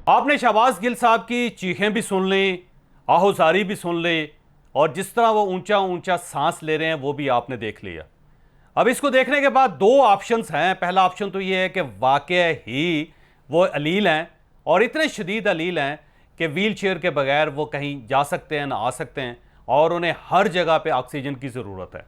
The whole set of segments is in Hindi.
आपने शहबाज गिल साहब की चीखें भी सुन ली, आहोजारी भी सुन ली, और जिस तरह वो ऊंचा ऊंचा सांस ले रहे हैं वो भी आपने देख लिया। अब इसको देखने के बाद दो ऑप्शंस हैं। पहला ऑप्शन तो ये है कि वाकई ही वो अलील हैं, और इतने शदीद अलील हैं कि व्हील चेयर के बगैर वो कहीं जा सकते हैं ना आ सकते हैं, और उन्हें हर जगह पे ऑक्सीजन की ज़रूरत है।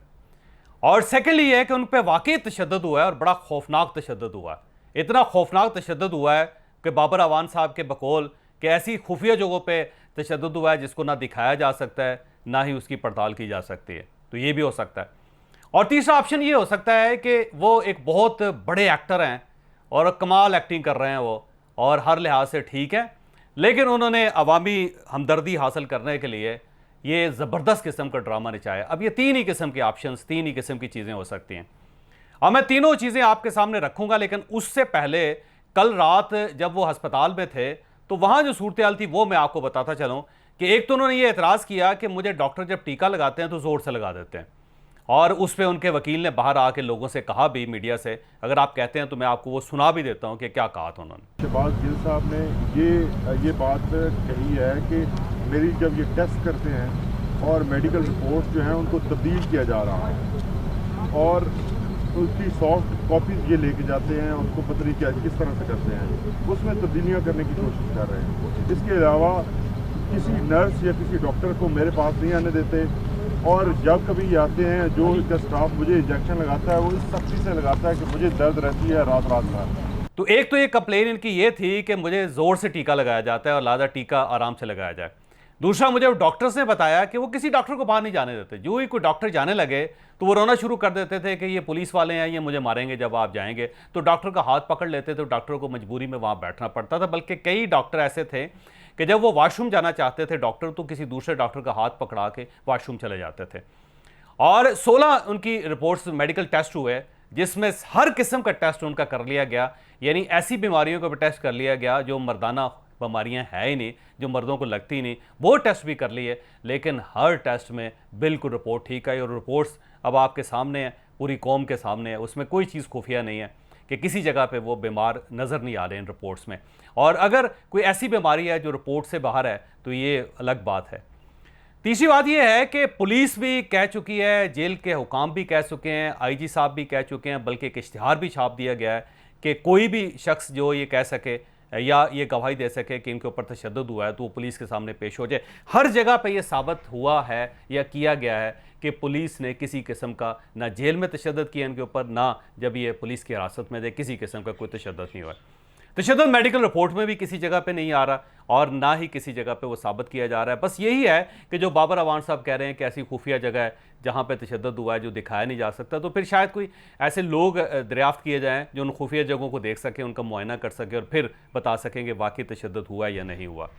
और सेकेंडली ये है कि उन पर वाकई तशद्दुद हुआ है, और बड़ा खौफनाक तशद्दुद हुआ है। इतना खौफनाक तशद्दुद हुआ है कि बाबर अवान साहब के बकौल कि ऐसी खुफिया जगहों पे तशद्दुद हुआ है जिसको ना दिखाया जा सकता है ना ही उसकी पड़ताल की जा सकती है। तो ये भी हो सकता है। और तीसरा ऑप्शन ये हो सकता है कि वो एक बहुत बड़े एक्टर हैं और कमाल एक्टिंग कर रहे हैं वो, और हर लिहाज से ठीक है, लेकिन उन्होंने अवामी हमदर्दी हासिल करने के लिए ये ज़बरदस्त किस्म का ड्रामा नचाया। अब ये तीन ही किस्म के ऑप्शंस, तीन ही किस्म की चीज़ें हो सकती हैं। अब मैं तीनों चीज़ें आपके सामने रखूंगा, लेकिन उससे पहले कल रात जब वो अस्पताल में थे तो वहाँ जो सूरत थी वो मैं आपको बताता चलूँ कि एक तो उन्होंने ये एतराज़ किया कि मुझे डॉक्टर जब टीका लगाते हैं तो ज़ोर से लगा देते हैं, और उस पर उनके वकील ने बाहर आके लोगों से कहा भी, मीडिया से, अगर आप कहते हैं तो मैं आपको वो सुना भी देता हूँ कि क्या कहा था उन्होंने। शहबाज गिल साहब ने ये बात कही है कि मेरी जब ये टेस्ट करते हैं और मेडिकल रिपोर्ट जो हैं उनको तब्दील किया जा रहा है, और उसकी सॉफ्ट कॉपीज़ ये लेके जाते हैं, उनको पता नहीं क्या किस तरह से करते हैं, उसमें तब्दीलियाँ करने की कोशिश कर रहे हैं। इसके अलावा किसी नर्स या किसी डॉक्टर को मेरे पास नहीं आने देते, और जब कभी आते हैं जो इसका स्टाफ मुझे इंजेक्शन लगाता है वो इस सख्ती से लगाता है कि मुझे दर्द रहती है रात रात भर। तो एक तो ये कंप्लेन इनकी ये थी कि मुझे ज़ोर से टीका लगाया जाता है और लिहाजा टीका आराम से लगाया जाए। दूसरा, मुझे डॉक्टर्स ने बताया कि वो किसी डॉक्टर को बाहर नहीं जाने देते। जो ही कोई डॉक्टर जाने लगे तो वो रोना शुरू कर देते थे कि ये पुलिस वाले हैं, ये मुझे मारेंगे जब आप जाएंगे। तो डॉक्टर का हाथ पकड़ लेते थे, डॉक्टर को मजबूरी में वहाँ बैठना पड़ता था। बल्कि कई डॉक्टर ऐसे थे कि जब वो वॉशरूम जाना चाहते थे डॉक्टर, तो किसी दूसरे डॉक्टर का हाथ पकड़ा के वॉशरूम चले जाते थे। और 16 उनकी रिपोर्ट्स मेडिकल टेस्ट हुए, जिसमें हर किस्म का टेस्ट उनका कर लिया गया। यानी ऐसी बीमारियों का भी टेस्ट कर लिया गया जो मर्दाना बीमारियां है ही नहीं, जो मर्दों को लगती ही नहीं, वो टेस्ट भी कर लिए। लेकिन हर टेस्ट में बिल्कुल रिपोर्ट ठीक आई, और रिपोर्ट्स अब आपके सामने है, पूरी कौम के सामने है। उसमें कोई चीज़ खुफिया नहीं है कि किसी जगह पे वो बीमार नज़र नहीं आ रहे इन रिपोर्ट्स में। और अगर कोई ऐसी बीमारी है जो रिपोर्ट से बाहर है तो ये अलग बात है। तीसरी बात यह है कि पुलिस भी कह चुकी है, जेल के हुकाम भी कह चुके हैं, आईजी साहब भी कह चुके हैं, बल्कि एक इश्तिहार भी छाप दिया गया है कि कोई भी शख्स जो ये कह सके या ये गवाही दे सके कि इनके ऊपर तशद्दुद हुआ है तो वो पुलिस के सामने पेश हो जाए। हर जगह पे ये साबित हुआ है या किया गया है कि पुलिस ने किसी किस्म का ना जेल में तशद्दुद किया इनके ऊपर, ना जब ये पुलिस की हिरासत में थे किसी किस्म का कोई तशद्दुद नहीं हुआ। तशद्दुद मेडिकल रिपोर्ट में भी किसी जगह पे नहीं आ रहा, और ना ही किसी जगह पे वो साबित किया जा रहा है। बस यही है कि जो बाबर अवान साहब कह रहे हैं कि ऐसी खुफिया जगह है जहाँ पे तशद्दुद हुआ है जो दिखाया नहीं जा सकता, तो फिर शायद कोई ऐसे लोग दरियाफ्त किए जाएँ जो उन खुफिया जगहों को देख सकें, उनका मुआयना कर सके और फिर बता सकें कि वाकई तशद्दुद हुआ या नहीं हुआ।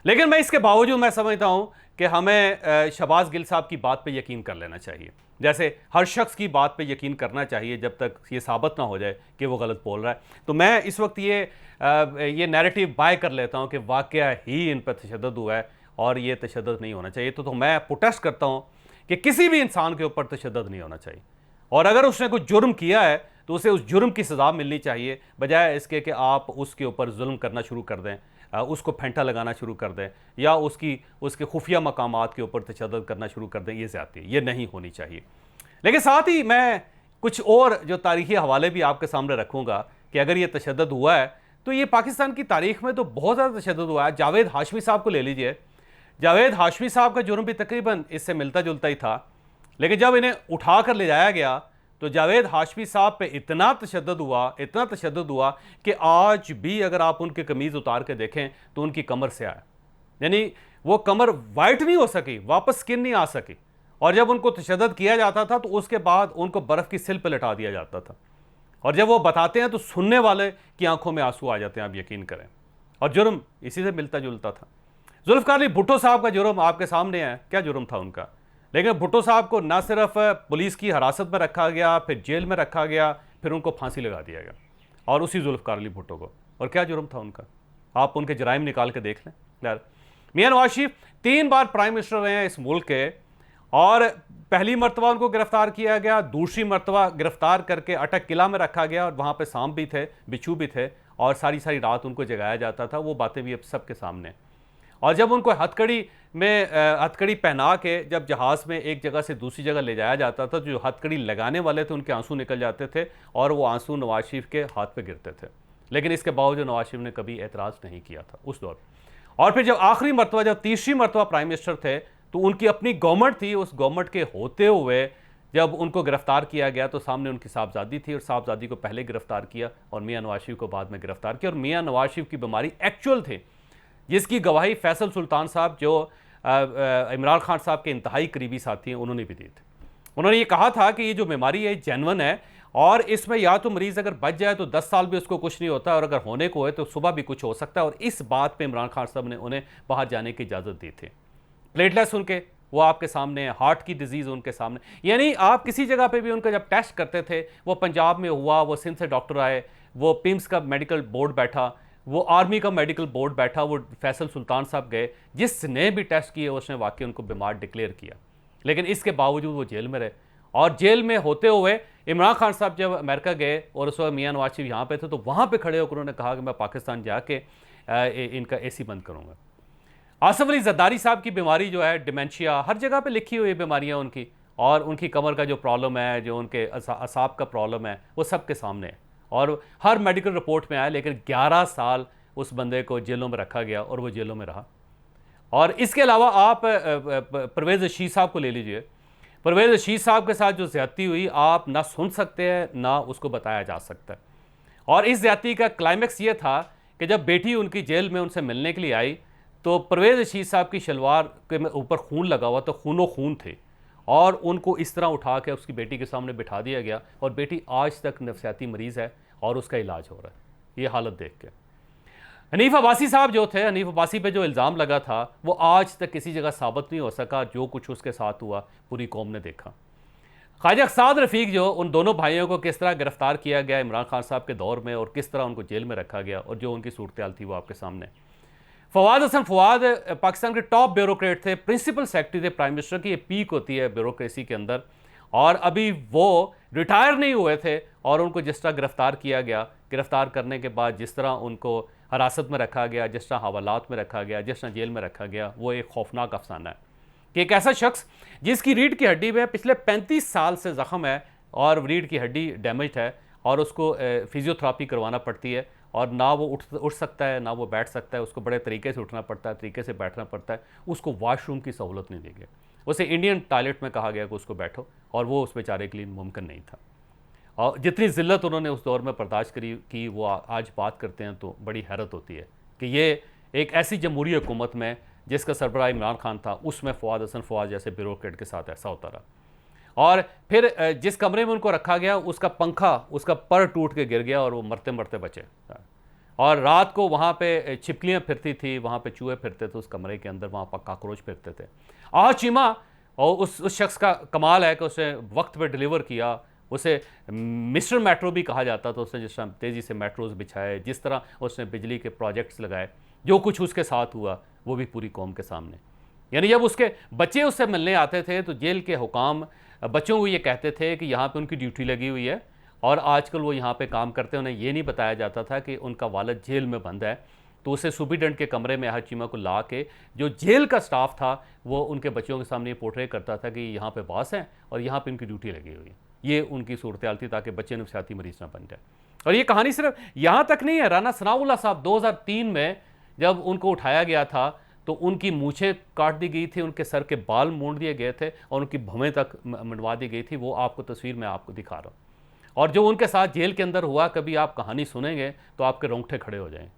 लेकिन मैं इसके बावजूद मैं समझता हूँ कि हमें शहबाज गिल साहब की बात पे यकीन कर लेना चाहिए, जैसे हर शख्स की बात पे यकीन करना चाहिए जब तक ये साबित ना हो जाए कि वो गलत बोल रहा है। तो मैं इस वक्त ये नैरेटिव बाय कर लेता हूँ कि वाकया ही इन पर तशद्दुद हुआ है और ये तशद्दुद नहीं होना चाहिए। तो मैं प्रोटेस्ट करता हूँ कि किसी भी इंसान के ऊपर तशद्दुद नहीं होना चाहिए, और अगर उसने कोई जुर्म किया है तो उसे उस जुर्म की सज़ा मिलनी चाहिए, बजाय इसके कि आप उसके ऊपर जुल्म करना शुरू कर दें, उसको फेंटा लगाना शुरू कर दें, या उसके खुफिया मकामात के ऊपर तशद्दुद करना शुरू कर दें। ये ज़्यादती है, ये नहीं होनी चाहिए। लेकिन साथ ही मैं कुछ और जो तारीख़ी हवाले भी आपके सामने रखूँगा कि अगर ये तशद्दुद हुआ है तो ये पाकिस्तान की तारीख़ में तो बहुत ज़्यादा तशद्दुद हुआ है। जावेद हाशमी साहब को ले लीजिए, जावेद हाशमी साहब का जुर्म भी तकरीबन इससे मिलता जुलता ही था, लेकिन जब इन्हें उठा कर ले जाया गया तो जावेद हाशमी साहब पे इतना तशद्दुद हुआ कि आज भी अगर आप उनकी कमीज़ उतार के देखें तो उनकी कमर से आया, यानी वो कमर वाइट नहीं हो सकी, वापस स्किन नहीं आ सकी। और जब उनको तशद्दुद किया जाता था तो उसके बाद उनको बर्फ़ की सिल पर लटा दिया जाता था, और जब वो बताते हैं तो सुनने वाले की आंखों में आंसू आ जाते हैं, आप यकीन करें। और जुर्म इसी से मिलता जुलता था। जुल्फ़िकार अली भुट्टो साहब का जुर्म आपके सामने है, क्या जुर्म था उनका। लेकिन भुट्टो साहब को ना सिर्फ पुलिस की हिरासत में रखा गया, फिर जेल में रखा गया, फिर उनको फांसी लगा दिया गया, और उसी जुल्फ़िकार अली भुट्टो को। और क्या जुर्म था उनका, आप उनके जराइम निकाल के देख लें यार। मियां नवाज शरीफ 3 बार प्राइम मिनिस्टर रहे हैं इस मुल्क के, और पहली मरतबा उनको गिरफ्तार किया गया, दूसरी मरतबा गिरफ्तार करके अटक किला में रखा गया, और वहाँ पे सांप भी थे, बिच्छू भी थे, और सारी सारी रात उनको जगाया जाता था, वो बातें भी अब सबके सामने हैं। और जब उनको हथकड़ी पहना के जब जहाज़ में एक जगह से दूसरी जगह ले जाया जाता था, जो हथकड़ी लगाने वाले थे उनके आंसू निकल जाते थे और वो आंसू नवाज शरीफ के हाथ पे गिरते थे। लेकिन इसके बावजूद नवाज शरीफ ने कभी एतराज़ नहीं किया था उस दौर। और फिर जब आखिरी मरतबा, जब तीसरी मरतबा प्राइम मिनिस्टर थे, तो उनकी अपनी गवर्नमेंट थी, उस गवर्नमेंट के होते हुए जब उनको गिरफ्तार किया गया तो सामने उनकी साहबजादी थी, और साहबजादी को पहले गिरफ्तार किया और मियां नवाज शरीफ को बाद में गिरफ्तार किया। और मियां नवाज शरीफ की बीमारी एक्चुअल थी, जिसकी गवाही फैसल सुल्तान साहब, जो इमरान खान साहब के इंतहाई करीबी साथी हैं, उन्होंने भी दी थी। उन्होंने ये कहा था कि ये जो बीमारी है जेन्युइन है, और इसमें या तो मरीज़ अगर बच जाए तो 10 साल भी उसको कुछ नहीं होता, और अगर होने को है तो सुबह भी कुछ हो सकता है। और इस बात पे इमरान खान साहब ने उन्हें बाहर जाने की इजाज़त दी थी। प्लेटलेट्स उनके वो आपके सामने, हार्ट की डिजीज़ उनके सामने, यानी आप किसी जगह पे भी उनका जब टेस्ट करते थे, वो पंजाब में हुआ, वो सिंध से डॉक्टर आए, वो पिम्स का मेडिकल बोर्ड बैठा, वो आर्मी का मेडिकल बोर्ड बैठा, वो फैसल सुल्तान साहब गए, जिसने भी टेस्ट किए उसने वाकई उनको बीमार डिक्लेयर किया। लेकिन इसके बावजूद वो जेल में रहे, और जेल में होते हुए इमरान खान साहब जब अमेरिका गए और उस वक्त मियां नवाज शरीफ यहाँ पे थे, तो वहाँ पे खड़े होकर उन्होंने कहा कि मैं पाकिस्तान जाके इनका एसी बंद करूँगा। आसिफ अली जरदारी साहब की बीमारी जो है, डिमेंशिया, हर जगह पे लिखी हुई बीमारियां उनकी, और उनकी कमर का जो प्रॉब्लम है, जो उनके असाब का प्रॉब्लम है, वो सबके सामने है और हर मेडिकल रिपोर्ट में आया। लेकिन 11 साल उस बंदे को जेलों में रखा गया और वो जेलों में रहा। और इसके अलावा आप परवेज़ रशीद साहब को ले लीजिए। परवेज़ रशीद साहब के साथ जो ज़्यादती हुई, आप ना सुन सकते हैं ना उसको बताया जा सकता है। और इस ज़्यादती का क्लाइमैक्स ये था कि जब बेटी उनकी जेल में उनसे मिलने के लिए आई, तो परवेज़ रशीद साहब की शलवार के ऊपर खून लगा हुआ, तो खूनो खून थे, और उनको इस तरह उठा के उसकी बेटी के सामने बिठा दिया गया। और बेटी आज तक नफसियाती मरीज़ है और उसका इलाज हो रहा है ये हालत देख के। हनीफ अब्बासी साहब जो थे, हनीफ अब्बासी पे जो इल्ज़ाम लगा था, वो आज तक किसी जगह साबित नहीं हो सका। जो कुछ उसके साथ हुआ पूरी कौम ने देखा। ख्वाजा साद रफ़ीक, जो उन दोनों भाइयों को किस तरह गिरफ्तार किया गया इमरान खान साहब के दौर में, और किस तरह उनको जेल में रखा गया, और जो उनकी सूरत हाल थी वो आपके सामने। फवाद हसन फवाद पाकिस्तान के टॉप ब्यूरोक्रेट थे, प्रिंसिपल सेक्रेटरी थे प्राइम मिनिस्टर की। ये पीक होती है ब्यूरोक्रेसी के अंदर, और अभी वो रिटायर नहीं हुए थे, और उनको जिस तरह गिरफ्तार किया गया, गिरफ्तार करने के बाद जिस तरह उनको हिरासत में रखा गया, जिस तरह हवालात में रखा गया, जिस तरह जेल में रखा गया, वो एक खौफनाक अफसाना है कि एक ऐसा शख्स जिसकी रीढ़ की हड्डी में पिछले 35 साल से ज़ख्म है, और रीढ़ की हड्डी डैमेज है, और उसको फिजियोथेरापी करवाना पड़ती है, और ना वो उठ सकता है, ना वो बैठ सकता है, उसको बड़े तरीके से उठना पड़ता है, तरीके से बैठना पड़ता है, उसको वॉशरूम की सहूलत नहीं दी गई, उसे इंडियन टॉयलेट में कहा गया कि उसको बैठो, और वो उस बेचारे के लिए मुमकिन नहीं था। और जितनी ज़िल्लत उन्होंने उस दौर में बर्दाश्त की, वो आज बात करते हैं तो बड़ी हैरत होती है कि ये एक ऐसी जमहूरी हुकूमत में जिसका सरबराह इमरान खान था, उसमें फवाद हसन फवाद जैसे ब्यूरोक्रेट के साथ ऐसा होता रहा। और फिर जिस कमरे में उनको रखा गया, उसका पंखा, उसका पर टूट के गिर गया, और वो मरते मरते बचे। और रात को वहाँ पे छिपकलियाँ फिरती थी, वहाँ पे चूहे फिरते थे उस कमरे के अंदर, वहाँ पर काकरोच फिरते थे। आज चीमा, और उस शख्स का कमाल है कि उसने वक्त पे डिलीवर किया। उसे मिस्टर मेट्रो भी कहा जाता था। उसने जिस तरह तेज़ी से मेट्रोज बिछाए, जिस तरह उसने बिजली के प्रोजेक्ट्स लगाए, जो कुछ उसके साथ हुआ वो भी पूरी कौम के सामने। यानी जब उसके बच्चे उससे मिलने आते थे तो जेल के हुकाम बच्चों को ये कहते थे कि यहाँ पे उनकी ड्यूटी लगी हुई है, और आजकल वो यहाँ पे काम करते हैं। उन्हें ये नहीं बताया जाता था कि उनका वालिद जेल में बंद है। तो उसे सुपरिटेंडेंट के कमरे में हर चीमा को ला के, जो जेल का स्टाफ था, वो उनके बच्चों के सामने पोर्ट्रे करता था कि यहाँ पे बास हैं और यहाँ पे इनकी ड्यूटी लगी हुई है। ये उनकी सूरत हाल थी, ताकि बच्चे नफसियाती मरीज ना बन जाए। और ये कहानी सिर्फ यहाँ तक नहीं है। राना सनाउल्लाह साहब 2003 में जब उनको उठाया गया था, तो उनकी मूछें काट दी गई थी, उनके सर के बाल मोड़ दिए गए थे, और उनकी भवें तक मंडवा दी गई थी। वो आपको तस्वीर में आपको दिखा रहा हूँ। और जो उनके साथ जेल के अंदर हुआ, कभी आप कहानी सुनेंगे तो आपके रोंगटे खड़े हो जाएंगे।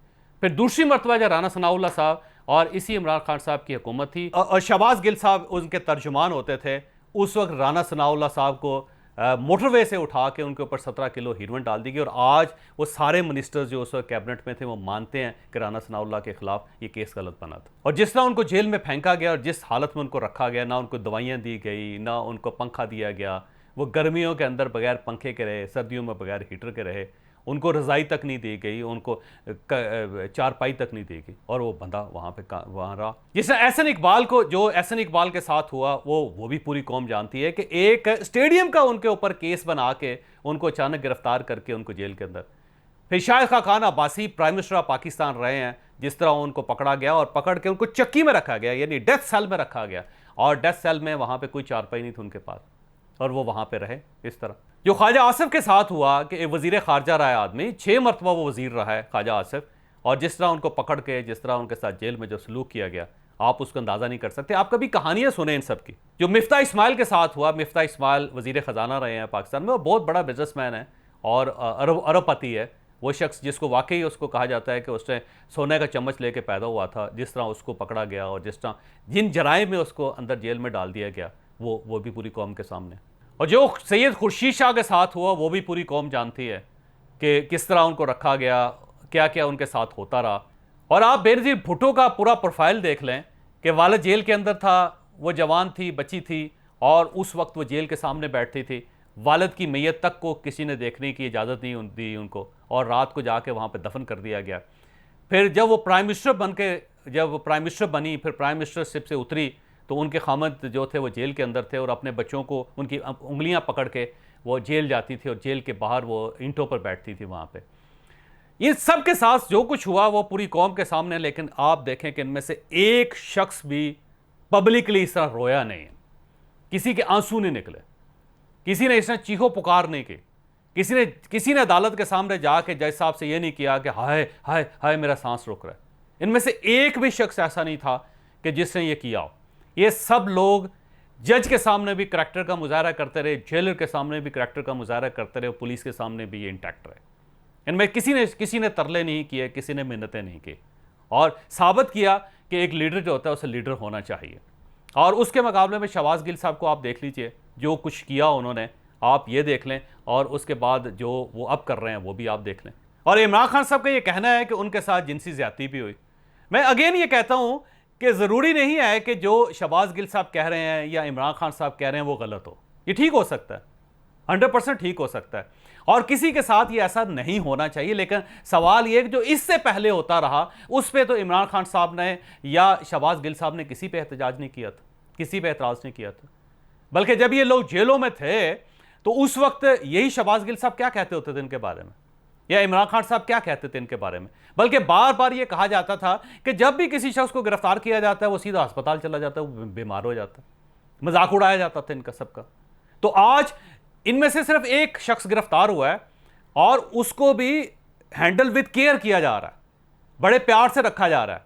फिर दूसरी मरतबा जब राना सनाउल्लाह साहब और इसी इमरान खान साहब की हुकूमत थी, और शहबाज गिल साहब उनके तर्जुमान होते थे, उस वक्त राना सनाउल्लाह साहब को मोटरवे से उठा के उनके ऊपर 17 किलो हीरोइन डाल दी गई। और आज वो सारे मिनिस्टर्स जो उस वक्त कैबिनेट में थे, वो मानते हैं कि राना सनाउल्लाह के खिलाफ ये केस गलत बना था। और जिस तरह उनको जेल में फेंका गया और जिस हालत में उनको रखा गया, ना उनको दवाइयाँ दी गई, ना उनको पंखा दिया गया, वो गर्मियों के अंदर बगैर पंखे के रहे, सर्दियों में बगैर हीटर के रहे, उनको रज़ाई तक नहीं दी गई, उनको चारपाई तक नहीं दी गई, और वो बंदा वहाँ पे वहाँ रहा। जिस एहसन इकबाल को, जो एहसन इकबाल के साथ हुआ, वो भी पूरी कौम जानती है कि एक स्टेडियम का उनके ऊपर केस बना के उनको अचानक गिरफ्तार करके उनको जेल के अंदर फिर Shahid Khan Abbasi prime minister of Pakistan रहे हैं, जिस तरह उनको पकड़ा गया और पकड़ के उनको चक्की में रखा गया, यानी डेथ सेल में रखा गया, और डेथ सेल में वहाँ पे कोई चारपाई नहीं थी उनके पास, और वो वहाँ पे रहे इस तरह। जो ख्वाजा आसिफ के साथ हुआ कि एक वज़ीर ख़ारजा रहा है आदमी, 6 मरतबा वो वज़ीर रहा है ख्वाजा आसिफ, और जिस तरह उनको पकड़ के जिस तरह उनके साथ जेल में जो सलूक किया गया, आप उसका अंदाज़ा नहीं कर सकते। आप कभी कहानियाँ सुने इन सब की। जो मिफ्ता इस्माइल के साथ हुआ, मिफ्ता इस्माइल वज़ीर ख़जाना रहे हैं पाकिस्तान में, वो बहुत बड़ा बिजनेसमैन है और अरबपति है। वो शख्स जिसको वाकई उसको कहा जाता है कि उसने सोने का चम्मच लेके पैदा हुआ था, जिस तरह उसको पकड़ा गया और जिस तरह जिन जराइम में उसको अंदर जेल में डाल दिया गया, वो भी पूरी कौम के सामने। और जो सैयद खुर्शीद शाह के साथ हुआ, वो भी पूरी कौम जानती है कि किस तरह उनको रखा गया, क्या क्या उनके साथ होता रहा। और आप बेनज़ीर भुट्टो का पूरा प्रोफाइल देख लें कि वालिद जेल के अंदर था, वो जवान थी, बच्ची थी, और उस वक्त वो जेल के सामने बैठती थी। वालिद की मैयत तक को किसी ने देखने की इजाज़त नहीं दी उनको, और रात को जाके वहाँ पे दफन कर दिया गया। फिर जब वो प्राइम मिनिस्टर बनी, फिर प्राइम मिनिस्टरशिप से उतरी, तो उनके खामद जो थे वो जेल के अंदर थे, और अपने बच्चों को उनकी उंगलियाँ पकड़ के वो जेल जाती थी, और जेल के बाहर वो ईंटों पर बैठती थी वहाँ पे। ये सब के साथ जो कुछ हुआ वो पूरी कौम के सामने। लेकिन आप देखें कि इनमें से एक शख्स भी पब्लिकली इस तरह रोया नहीं है, किसी के आंसू नहीं निकले, किसी ने इसने चीखो पुकार नहीं की, किसी ने अदालत के सामने जाके जज साहब से ये नहीं किया कि हाय हाय हाय मेरा सांस रुक रहा है। इनमें से एक भी शख्स ऐसा नहीं था कि जिसने ये किया हो। ये सब लोग जज के सामने भी करैक्टर का मुजाहरा करते रहे, जेलर के सामने भी करैक्टर का मुजाहरा करते रहे, पुलिस के सामने भी ये इंटैक्ट रहे। इनमें किसी ने तरले नहीं किए, किसी ने मिन्नतें नहीं की, और साबित किया कि एक लीडर जो होता है उसे लीडर होना चाहिए। और उसके मुकाबले में शहबाज गिल साहब को आप देख लीजिए, जो कुछ किया उन्होंने, आप ये देख लें, और उसके बाद जो वो अब कर रहे हैं वो भी आप देख लें। और इमरान खान साहब का ये कहना है कि उनके साथ जिनसी ज्यादती भी हुई। मैं अगेन ये कहता हूँ कि ज़रूरी नहीं है कि जो शहबाज गिल साहब कह रहे हैं या इमरान खान साहब कह रहे हैं वो गलत हो। ये ठीक हो सकता है, 100% ठीक हो सकता है, और किसी के साथ ये ऐसा नहीं होना चाहिए। लेकिन सवाल ये कि जो इससे पहले होता रहा, उस पर तो इमरान खान साहब ने या शहबाज गिल साहब ने किसी पे एहतजाज नहीं किया था, किसी पे एतराज़ नहीं किया था। बल्कि जब ये लोग जेलों में थे तो उस वक्त यही शहबाज गिल साहब क्या कहते होते थे इनके बारे में, या इमरान खान साहब क्या कहते थे इनके बारे में। बल्कि बार बार ये कहा जाता था कि जब भी किसी शख्स को गिरफ्तार किया जाता है वो सीधा अस्पताल चला जाता है, वो बीमार हो जाता है, मजाक उड़ाया जाता था इनका सबका। तो आज इनमें से सिर्फ एक शख्स गिरफ्तार हुआ है, और उसको भी हैंडल विद केयर किया जा रहा है, बड़े प्यार से रखा जा रहा है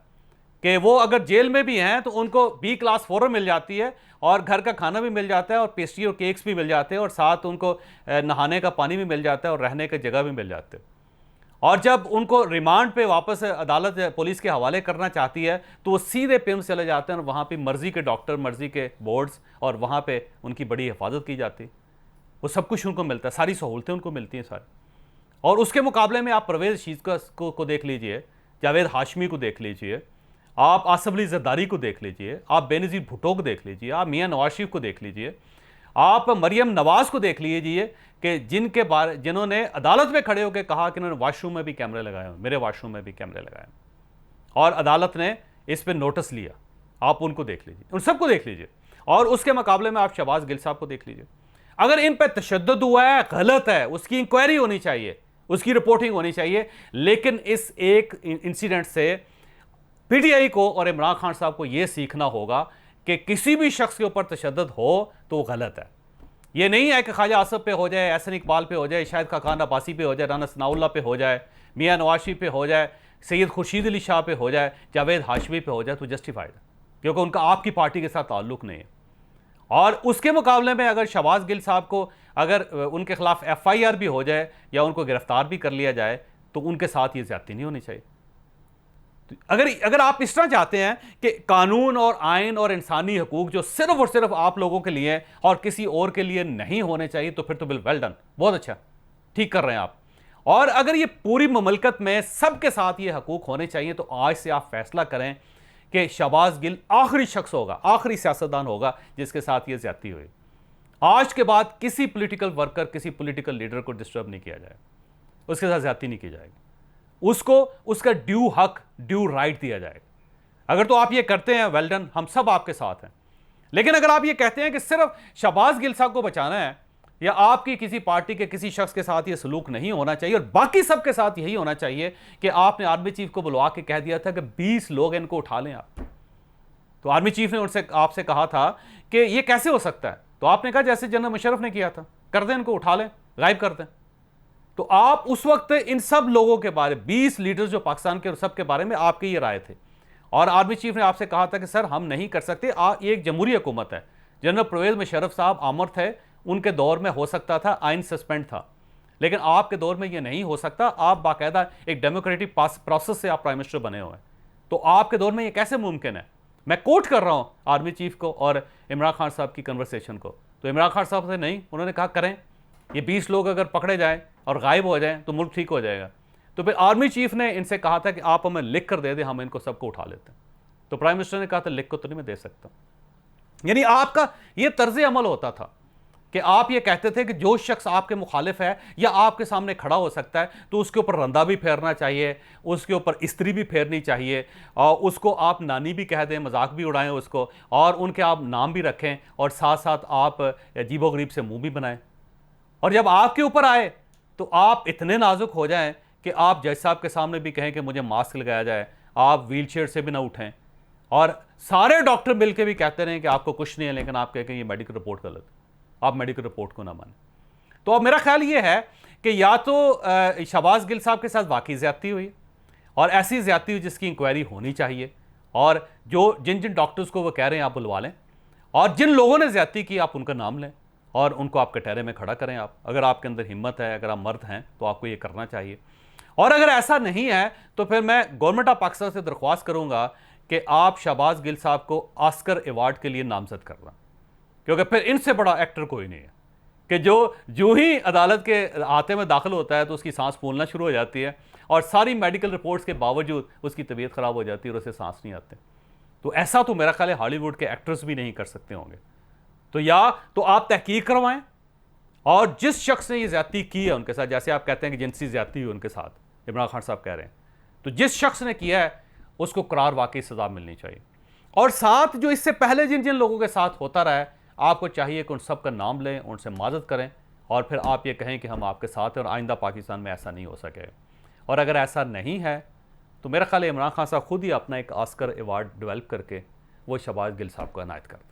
कि वो अगर जेल में भी हैं तो उनको B क्लास फ़ौरन मिल जाती है, और घर का खाना भी मिल जाता है, और पेस्ट्री और केक्स भी मिल जाते हैं, और साथ उनको नहाने का पानी भी मिल जाता है, और रहने की जगह भी मिल जाते हैं। और जब उनको रिमांड पे वापस अदालत पुलिस के हवाले करना चाहती है तो वो सीधे पिम्स चले जाते हैं, और वहाँ पे मर्जी के डॉक्टर, मर्जी के बोर्ड्स, और वहाँ पे उनकी बड़ी हिफाजत की जाती है। वो सब कुछ उनको मिलता है, सारी सहूलतें उनको मिलती हैं सारी। और उसके मुकाबले में आप परवेज़ शीज़ को देख लीजिए, जावेद हाशमी को देख लीजिए, आप आसिफ अली ज़रदारी को देख लीजिए, आप बेनज़ीर भुट्टो को देख लीजिए, आप मियां नवाज शरीफ को देख लीजिए, आप मरियम नवाज को देख लीजिए कि जिन्होंने अदालत में खड़े होकर कहा कि उन्होंने वाशरूम में भी कैमरे लगाए हैं, मेरे वाशरूम में भी कैमरे लगाए हैं, और अदालत ने इस पर नोटिस लिया। आप उनको देख लीजिए, उन सबको देख लीजिए। और उसके मुकाबले में आप शहबाज गिल साहब को देख लीजिए। अगर इन पर तशद्दुद हुआ है, गलत है, उसकी इंक्वायरी होनी चाहिए, उसकी रिपोर्टिंग होनी चाहिए। लेकिन इस एक इंसिडेंट से PTI को और इमरान खान साहब को यह सीखना होगा कि किसी भी शख्स के ऊपर तशद्दुद हो तो वो गलत है। ये नहीं है कि ख्वाजा आसिफ पे हो जाए, एहसन इकबाल पे हो जाए, शाहिद खान अब्बासी पे हो जाए, राना सनाउल्लाह पे हो जाए, मियां नवाज शरीफ पे हो जाए, सैयद खुर्शीद अली शाह पे हो जाए, जावेद हाशमी पे हो जाए तो जस्टिफाइड है, क्योंकि उनका आपकी पार्टी के साथ ताल्लुक़ नहीं है। और उसके मुकाबले में अगर शहबाज गिल साहब को अगर उनके खिलाफ FIR भी हो जाए या उनको गिरफ्तार भी कर लिया जाए तो उनके साथ ये ज्यादती नहीं होनी चाहिए। अगर आप इस तरह चाहते हैं कि कानून और आइन और इंसानी हकूक जो सिर्फ और सिर्फ आप लोगों के लिए और किसी और के लिए नहीं होने चाहिए, तो फिर तो वेल डन, बहुत अच्छा, ठीक कर रहे हैं आप। और अगर ये पूरी ममलकत में सबके साथ ये हकूक होने चाहिए तो आज से आप फैसला करें कि शहबाज गिल आखिरी शख्स होगा, आखिरी सियासतदान होगा जिसके साथ ये ज्यादती हुई। आज के बाद किसी पॉलिटिकल वर्कर, किसी पॉलिटिकल लीडर को डिस्टर्ब नहीं किया जाए, उसके साथ ज्यादती नहीं की जाएगी, उसको उसका ड्यू हक, ड्यू राइट दिया जाएगा। अगर तो आप ये करते हैं, वेल डन, हम सब आपके साथ हैं। लेकिन अगर आप ये कहते हैं कि सिर्फ शहबाज गिल साहब को बचाना है या आपकी किसी पार्टी के किसी शख्स के साथ ये सलूक नहीं होना चाहिए, और बाकी सबके साथ यही होना चाहिए कि आपने आर्मी चीफ को बुलवा के कह दिया था कि 20 लोग इनको उठा लें आप। तो आर्मी चीफ ने उनसे आपसे कहा था कि ये कैसे हो सकता है, तो आपने कहा जैसे जनरल मुशर्रफ ने किया था, कर दें इनको, उठा लें, गायब कर दें। तो आप उस वक्त इन सब लोगों के बारे, 20 लीडर्स जो पाकिस्तान के, सब के बारे में आपकी ये राय थे, और आर्मी चीफ ने आपसे कहा था कि सर हम नहीं कर सकते, ये एक जमहूरी हुकूमत है। जनरल परवेज मुशर्रफ साहब आमर थे, उनके दौर में हो सकता था, आइन सस्पेंड था, लेकिन आपके दौर में ये नहीं हो सकता। आप बाकायदा एक डेमोक्रेटिक प्रोसेस से आप प्राइम मिनिस्टर बने हुए हैं, तो आपके दौर में ये कैसे मुमकिन है? मैं कोट कर रहा हूं आर्मी चीफ को और इमरान खान साहब की कन्वर्सेशन को। तो इमरान खान साहब से नहीं, उन्होंने कहा करें, ये 20 लोग अगर पकड़े जाएं और गायब हो जाएं तो मुल्क ठीक हो जाएगा। तो फिर आर्मी चीफ ने इनसे कहा था कि आप हमें लिख कर दे दें, हम इनको सबको उठा लेते हैं। तो प्राइम मिनिस्टर ने कहा था लिख को तो नहीं मैं दे सकता। यानी आपका ये तर्ज अमल होता था कि आप ये कहते थे कि जो शख्स आपके मुखालिफ है या आपके सामने खड़ा हो सकता है तो उसके ऊपर रंदा भी फेरना चाहिए, उसके ऊपर इस्त्री भी फेरनी चाहिए, और उसको आप नानी भी कह दें, मजाक भी उड़ाएं उसको, और उनके आप नाम भी रखें, और साथ साथ आप अजीबो गरीब से मुंह भी बनाएं। और जब आपके ऊपर आए तो आप इतने नाजुक हो जाएं कि आप जज साहब के सामने भी कहें कि मुझे मास्क लगाया जाए, आप व्हील चेयर से भी ना उठें, और सारे डॉक्टर मिलकर भी कहते रहे कि आपको कुछ नहीं है, लेकिन आप कहें कि ये मेडिकल रिपोर्ट गलत है, आप मेडिकल रिपोर्ट को ना मानें। तो अब मेरा ख्याल ये है कि या तो शहबाज गिल साहब के साथ वाकई ज़्यादती हुई, और ऐसी ज़्यादती हुई जिसकी इंक्वायरी होनी चाहिए, और जो जिन जिन डॉक्टर्स को वो कह रहे हैं आप बुलवा लें, और जिन लोगों ने ज़्यादती की आप उनका नाम लें और उनको आप कटहरे में खड़ा करें। आप, अगर आपके अंदर हिम्मत है, अगर आप मर्द हैं, तो आपको ये करना चाहिए। और अगर ऐसा नहीं है तो फिर मैं गवर्नमेंट ऑफ पाकिस्तान से दरख्वास्त करूँगा कि आप शहबाज गिल साहब को ऑस्कर अवार्ड के लिए नामजद करना, क्योंकि फिर इनसे बड़ा एक्टर कोई नहीं है कि जो ही अदालत के हाथे में दाखिल होता है तो उसकी सांस फूलना शुरू हो जाती है, और सारी मेडिकल रिपोर्ट्स के बावजूद उसकी तबीयत ख़राब हो जाती है और उसे सांस नहीं आते। तो ऐसा तो मेरा ख्याल है हॉलीवुड के एक्टर्स भी नहीं कर सकते होंगे। तो या तो आप तहकीक करवाएं, और जिस शख्स ने ये ज्यादती की है उनके साथ, जैसे आप कहते हैं कि जिनसी ज्यादती हुई उनके साथ, इमरान खान साहब कह रहे हैं, तो जिस शख्स ने किया है उसको करार वाकई सजा मिलनी चाहिए। और साथ जो इससे पहले जिन जिन लोगों के साथ होता रहा है, आपको चाहिए कि उन सब का नाम लें, उनसे माजत करें, और फिर आप ये कहें कि हम आपके साथ हैं और आइंदा पाकिस्तान में ऐसा नहीं हो सके। और अगर ऐसा नहीं है तो मेरा ख्याल है इमरान खान साहब खुद ही अपना एक ऑस्कर अवार्ड डेवलप करके वो शहबाज गिल साहब को अनायत करते हैं।